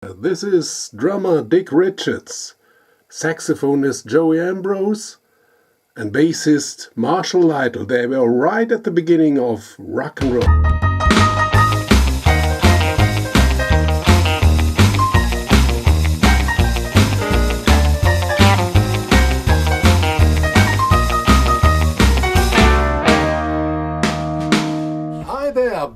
This is drummer Dick Richards, saxophonist Joey Ambrose, and bassist Marshall Lytle. They were right at the beginning of rock and roll.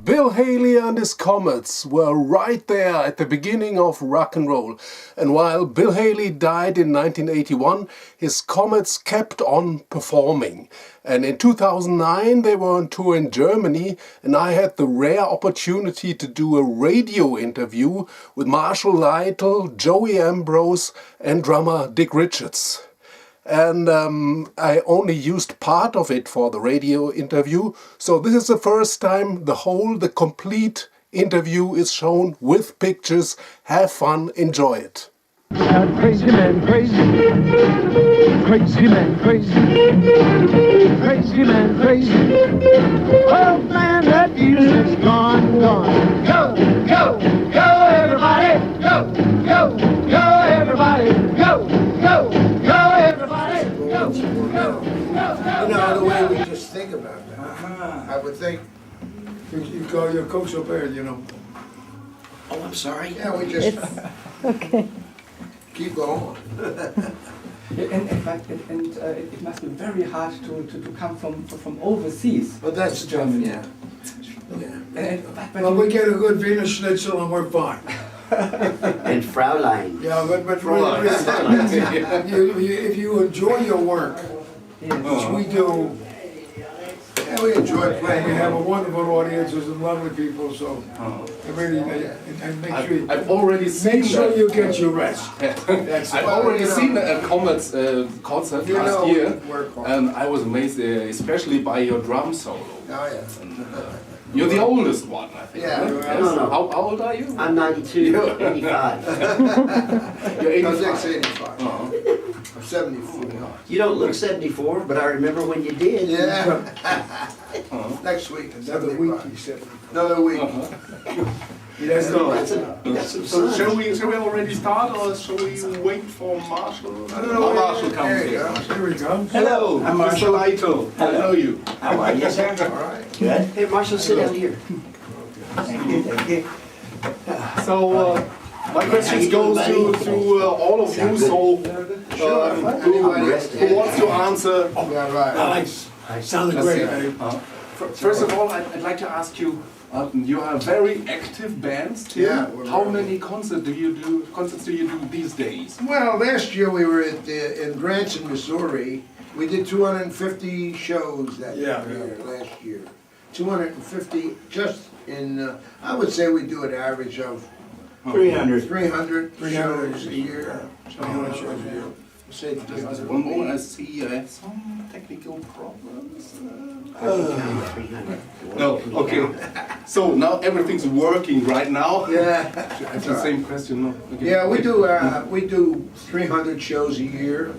Bill Haley and his Comets were right there at the beginning of rock and roll. And while Bill Haley died in 1981, his Comets kept on performing. And in 2009 they were on tour in Germany, and I had the rare opportunity to do a radio interview with Marshall Lytle, Joey Ambrose and drummer Dick Richards. And I only used part of it for the radio interview. So this is the first time the complete interview is shown with pictures. Have fun, enjoy it. Crazy man, crazy. Crazy man, crazy. Crazy man, crazy. Oh man, that music's gone, gone. Go, go, go everybody. Go, go, go everybody. Go, go, go everybody. Go, go, go. You know, the way we just think about that. I would think, You call your coach up there, you know. oh, I'm sorry. Yeah, we just Okay. keep going. In fact, it must be very hard to come from overseas. But that's to Germany. Yeah. But Well, we get a good Wiener Schnitzel and we're fine. And Fraulein. Yeah, but really, if you enjoy your work, which we do, Yeah, we enjoy and playing. we have a wonderful audiences and lovely people, so it really, and I've already seen make sure you get your rest. That's I've it. already you know, seen a Comets concert You last know, year, work hard. and I was amazed, especially by your drum solo. Oh, yeah. You're the oldest one, I think. Yeah. right? Yes. No, no. How old are you? I'm 92, 85. You're I was 85. 85. I'm 74. You don't look 74, but I remember when you did. Yeah. Next week. Another week, 75. he said. Another week. That's So- That's some So sun. shall we already start, or shall we wait for Marshall? I don't know. Marshall comes There you here. go. Here we go. Hello, I'm Mr. Lytle. I know you. How are you, sir? All right. Good. Hey, Marshall, sit down here. So my questions goes to all of you. So who wants to answer? Yeah, right. Nice. Sounded great, babe. First of all, I'd like to ask you. You are very active bands, Tim. Yeah, we're How very- many concerts do you do these days? Well, last year we were in Branson, Missouri. We did 250 shows that Yeah. year, last year. 250 just in, I would say we do an average of 300. 300 300 shows a year. shows a year. Say Just one moment, I see I have some technical problems. I can count 300. No, okay. So now everything's working right now. Yeah. It's the same question. No? Okay. Yeah, we do 300 shows a year,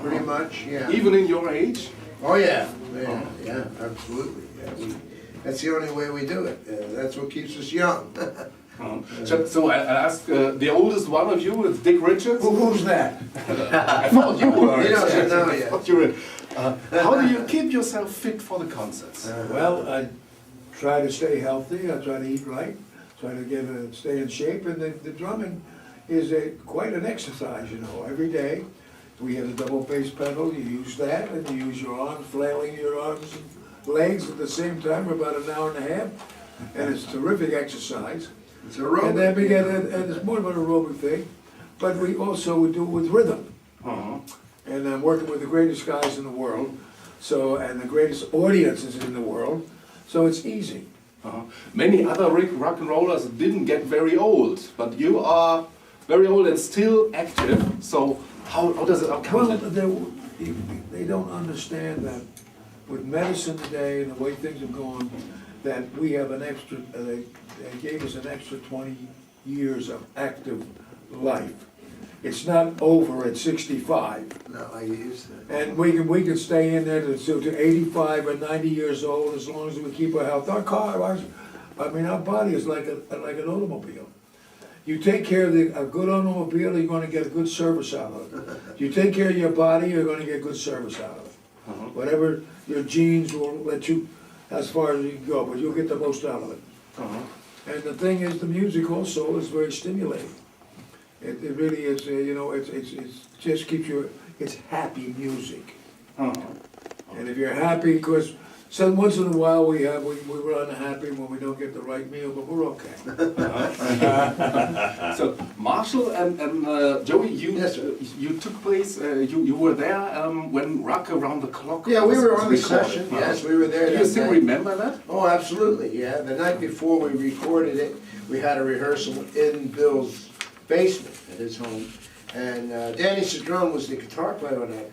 pretty much, yeah. Even in your age? Oh, yeah, yeah, absolutely. Yeah, that's the only way we do it. That's what keeps us young. So I ask the oldest one of you is Dick Richards. Who's that? I thought you were. He doesn't know I yet. thought you were. How do you keep yourself fit for the concerts? Well, I try to stay healthy, I try to eat right, try to stay in shape, and the drumming is quite an exercise, you know. Every day, we have a double bass pedal, you use that, and you use your arms, flailing your arms and legs at the same time for about an hour and a half, and it's terrific exercise. It's a road. And then we get, and it's more of an aerobic thing, but we also do it with rhythm. And I'm working with the greatest guys in the world, and the greatest audiences in the world, so it's easy. Many other rock and rollers didn't get very old, but you are very old and still active. So how does it come? Well, they don't understand that with medicine today and the way things have gone, that we have an extra, they gave us an extra 20 years of active life. It's not over at 65. No, I used to. And we can stay in there to 85 or 90 years old as long as we keep our health. Our body is like an automobile. You take care of a good automobile, you're gonna get a good service out of it. You take care of your body, you're gonna get good service out of it. Whatever your genes will let you, as far as you can go, but you'll get the most out of it. And the thing is, the music also is very stimulating. It really is, you know, it's just keeps you, it's happy music. And if you're happy, because once in a while we run unhappy when we don't get the right meal, but we're okay. So Marshall and Joey, you took place. You were there when Rock Around the Clock. Yeah, we were on the recorded. session. Yes, we were there. Do you still remember that? Oh, absolutely. Yeah, the night before we recorded it, we had a rehearsal in Bill's basement at his home, and Danny Cedrone was the guitar player on that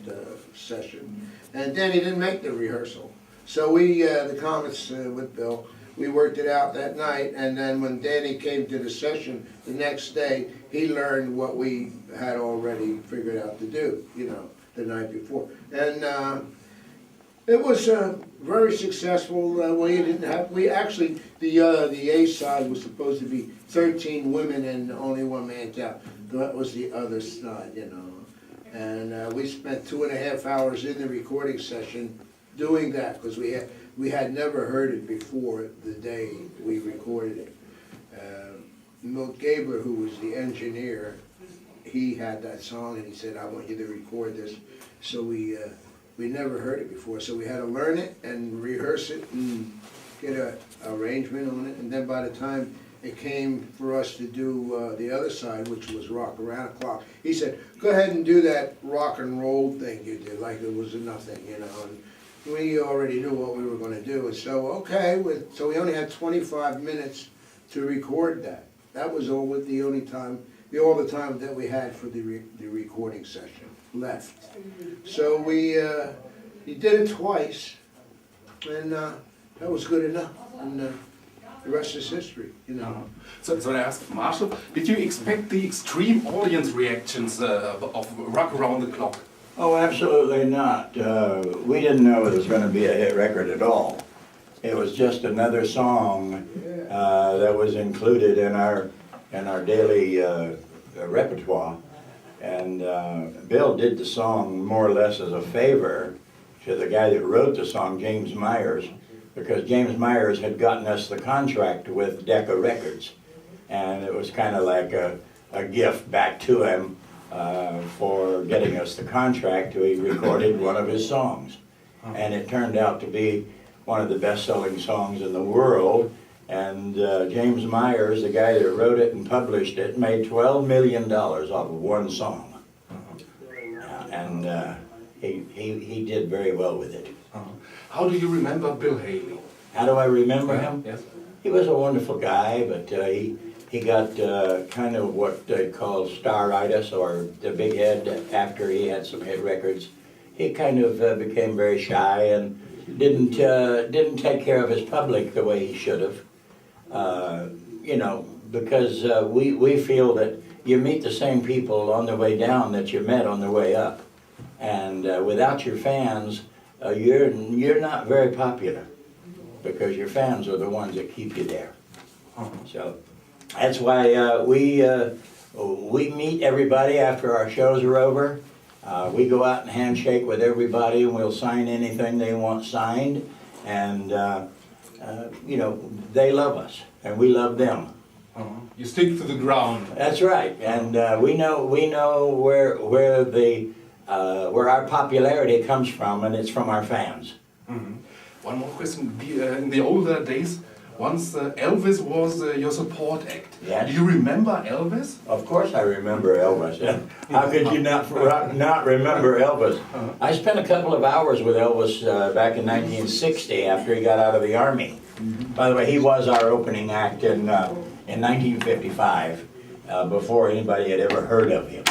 session, and Danny didn't make the rehearsal. So we, the Comets with Bill, we worked it out that night, and then when Danny came to the session the next day, he learned what we had already figured out to do, you know, the night before. And it was very successful. We actually, the A side was supposed to be 13 women and only one man out. That was the other side, you know. And we spent 2.5 hours in the recording session doing that, because we had never heard it before the day we recorded it. Milt Gabler, who was the engineer, he had that song and he said, I want you to record this. So we never heard it before, so we had to learn it and rehearse it and get an arrangement on it. And then by the time it came for us to do the other side, which was Rock Around the Clock, he said, go ahead and do that rock and roll thing you did, like it was nothing, you know. And we already knew what we were going to do, and so okay, so we only had 25 minutes to record that. That was all with the only time, all the time that we had for the recording session left. So we did it twice, and that was good enough. And the rest is history, you know. So I asked Marshall, did you expect the extreme audience reactions of Rock Around the Clock? Oh, absolutely not. We didn't know it was going to be a hit record at all. It was just another song that was included in our daily repertoire. And Bill did the song more or less as a favor to the guy that wrote the song, James Myers, because James Myers had gotten us the contract with Decca Records. And it was kind of like a gift back to him for getting us the contract. He recorded one of his songs. And it turned out to be one of the best-selling songs in the world. And James Myers, the guy that wrote it and published it, made $12 million off of one song. And he did very well with it. How do you remember Bill Haley? How do I remember him? Yes. He was a wonderful guy, but he got kind of what they call staritis, or the big head, after he had some hit records. He kind of became very shy and didn't take care of his public the way he should have. You know, because we feel that you meet the same people on the way down that you met on the way up. And without your fans, you're not very popular, because your fans are the ones that keep you there. So that's why we meet everybody after our shows are over. We go out and handshake with everybody, and we'll sign anything they want signed. And you know, they love us, and we love them. You stick to the ground. That's right, and we know where our popularity comes from, and it's from our fans. One more question. In the older days, once Elvis was your support act. Yes. Do you remember Elvis? Of course I remember Elvis. How could you not remember Elvis? I spent a couple of hours with Elvis back in 1960 after he got out of the Army. By the way, he was our opening act in 1955, before anybody had ever heard of him.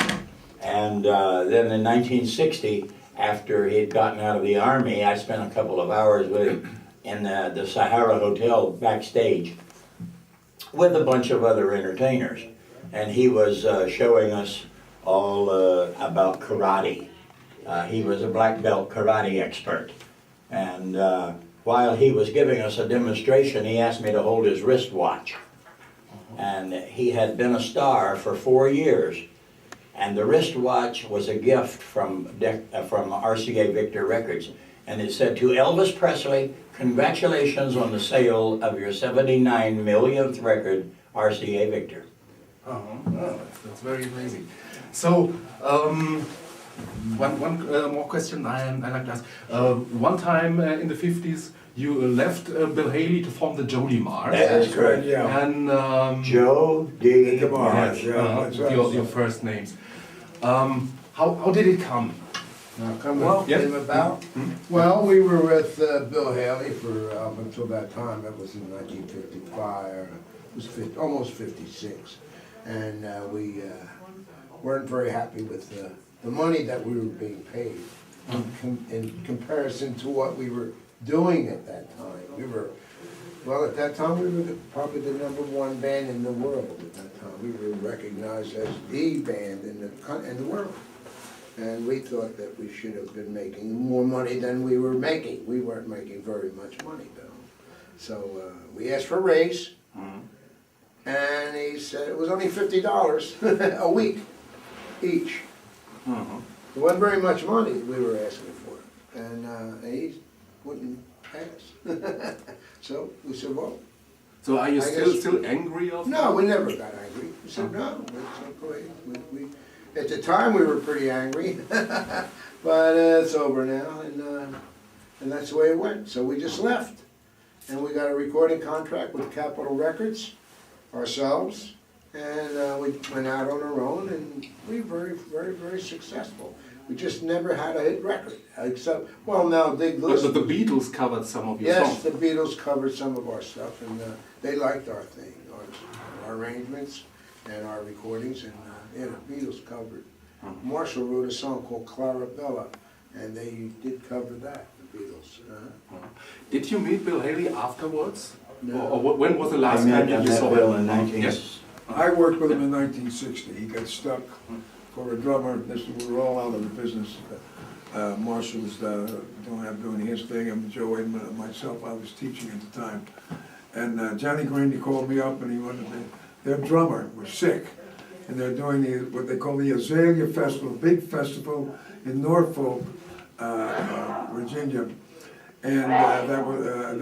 And then in 1960, after he had gotten out of the Army, I spent a couple of hours with him in the Sahara Hotel backstage with a bunch of other entertainers. And he was showing us all about karate. He was a black belt karate expert. And while he was giving us a demonstration, he asked me to hold his wristwatch. And he had been a star for 4 years. And the wristwatch was a gift from RCA Victor Records. And it said, to Elvis Presley, congratulations on the sale of your 79 millionth record, RCA Victor. Oh, that's very amazing. So, one more question I like to ask. One time in the 50s, you left Bill Haley to form the Jody Mars. That is correct. Yeah. And Joe D. Mars. Mars. your first names. How did it come? Came about. Well, we were with Bill Haley for up until that time. That was in 1955. It was almost 56, and we weren't very happy with the money that we were being paid in comparison to what we were doing at that time. At that time we were probably the #1 band in the world. At that time, we were recognized as the band in the world. And we thought that we should have been making more money than we were making. We weren't making very much money though. So we asked for a raise, and he said it was only $50 a week each. It wasn't very much money we were asking for, and he wouldn't pay us. So we said, well. So are you I guess- still angry of No, we never got angry. We said, no, it's okay. At the time, we were pretty angry, but it's over now, and that's the way it went. So we just left, and we got a recording contract with Capitol Records ourselves, and we went out on our own, and we were very, very, very successful. We just never had a hit record, except, well, now they But the Beatles covered some of your Yes, songs. the Beatles covered some of our stuff, and they liked our thing, our arrangements and our recordings, and the Beatles covered. Marshall wrote a song called Clarabella, and they did cover that, the Beatles. Did you meet Bill Haley afterwards? No. Or when was the I last met time that you saw Bill him? in 19... Yes. I worked with him in 1960. He got stuck for a drummer. We were all out of the business. Marshall was doing his thing, and Joe and myself, I was teaching at the time. And Johnny Grandy called me up, and he wanted their drummer was sick. And they're doing what they call the Azalea Festival, big festival in Norfolk, Virginia. And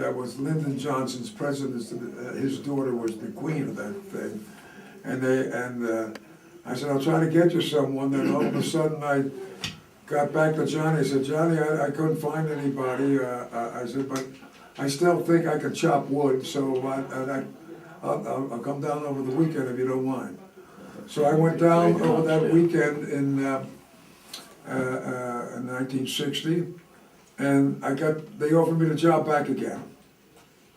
that was Lyndon Johnson's president. His daughter was the queen of that thing. And I said, I'll try to get you someone. Then all of a sudden I got back to Johnny. I said, Johnny, I couldn't find anybody. I said, but I still think I could chop wood, so I'll come down over the weekend if you don't mind. So I went down over that weekend in 1960, and they offered me the job back again.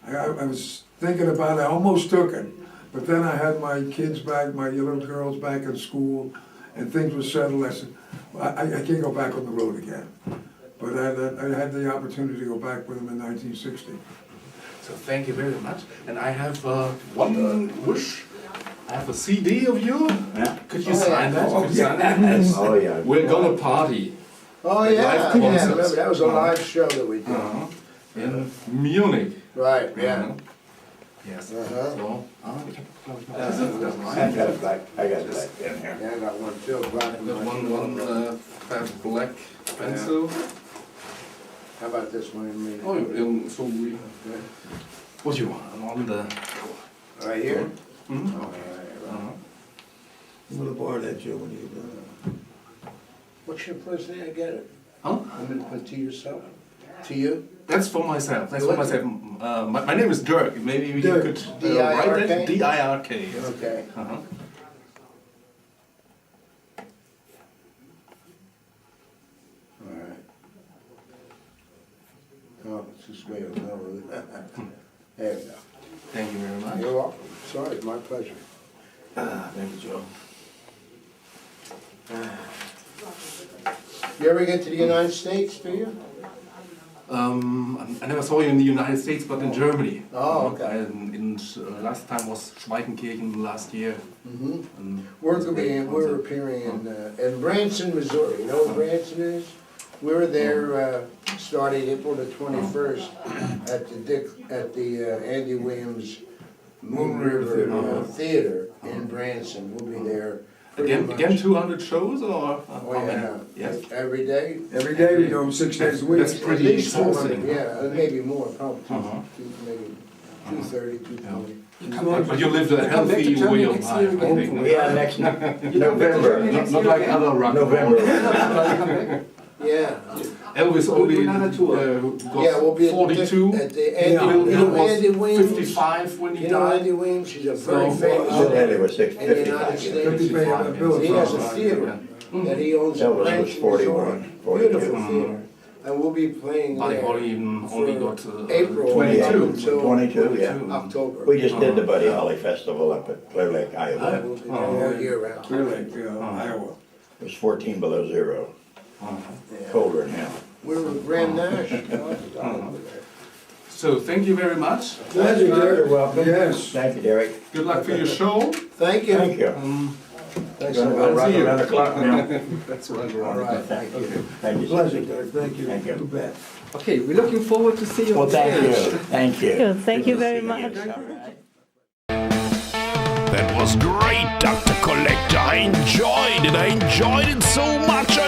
I was thinking about it, I almost took it, but then I had my kids back, my little girls back in school, and things were settled. I said, I can't go back on the road again. But I had the opportunity to go back with them in 1960. So thank you very much. And I have one wish. I have a CD of you. Yeah. Could you sign that? Oh, Could you sign that? Oh, yeah. We're gonna party Oh, Live yeah, concerts. remember, that was a live show that we did. in Munich. Right, yeah. Yes. Uh-huh. So, I got it back in here. Yeah, I got one too, black and that white. one fat black pencil. How about this one? Oh, so we. Okay. What do you want on the? Right here? Hmm? Oh, right. I'm gonna borrow that, Joe, when you're done. What's your first name? I get it. Huh? I'm gonna put to yourself? To you? That's for myself. That's for myself. My name is Dirk. Maybe we Dirk. could D-I-R-K? write that. D-I-R-K. Yes. Okay. Uh-huh. All right. Oh, it's this way. There we go. Thank you very much. You're welcome. Sorry, it's my pleasure. Thank you, Joe. You ever get to the United States, do you? I never saw you in the United States, but in Germany. Oh, okay. Last time was Schweigenkirchen last year. Mm-hmm. And We're appearing in Branson, Missouri. You know what Branson is? We were there starting April the 21st at the Andy Williams Moon River Theater in Branson. We'll be there. pretty Again, much. 200 shows or Oh, how many? yeah. Yes. Every day. Every day we do them 6 days a week. That's pretty At least 400, exhausting. yeah, and maybe more, probably Uh-huh. maybe 230, 220. But you lived a You come back to healthy Germany way of next year life, I again? think. Yeah, next You come back to November. Germany next Not year like again? other rock and November. roll. Yeah, Elvis only another tour. yeah, we'll be at 42. the, at the Andy, Yeah. you know Bill Andy was Weems? 55 when he You know died. Andy Weems, he's a So, very famous Bill Haley singer was in the United 55. States. 55, Bill. He has a theater that he owns in Elvis was Branson, 41, Missouri. 42. Beautiful theater. And we'll be playing Buddy there Holly only for got April 22. until 22, yeah. October. We just did the Buddy Holly Festival up at Clear Lake, Iowa. We'll be there all year round. Clear Lake, Iowa. It was 14 below zero, Yeah. colder than hell. We're with Graham Nash. So thank you very much. Thank you, Derek. You're welcome. Yes. Thank you, Derek. Good luck for your show. Thank you. Thank you. Thanks Gonna a go lot. rock See you. around the clock now. That's right. All right, thank you. Thank you. Pleasure, Derek, thank you. Thank you. You bet. Okay, we're looking forward to see you Well, on thank you. stage. Thank you. Thank you very Good to see much. you. All right. That was great, Dr. Kollektör. I enjoyed it. I enjoyed it so much. I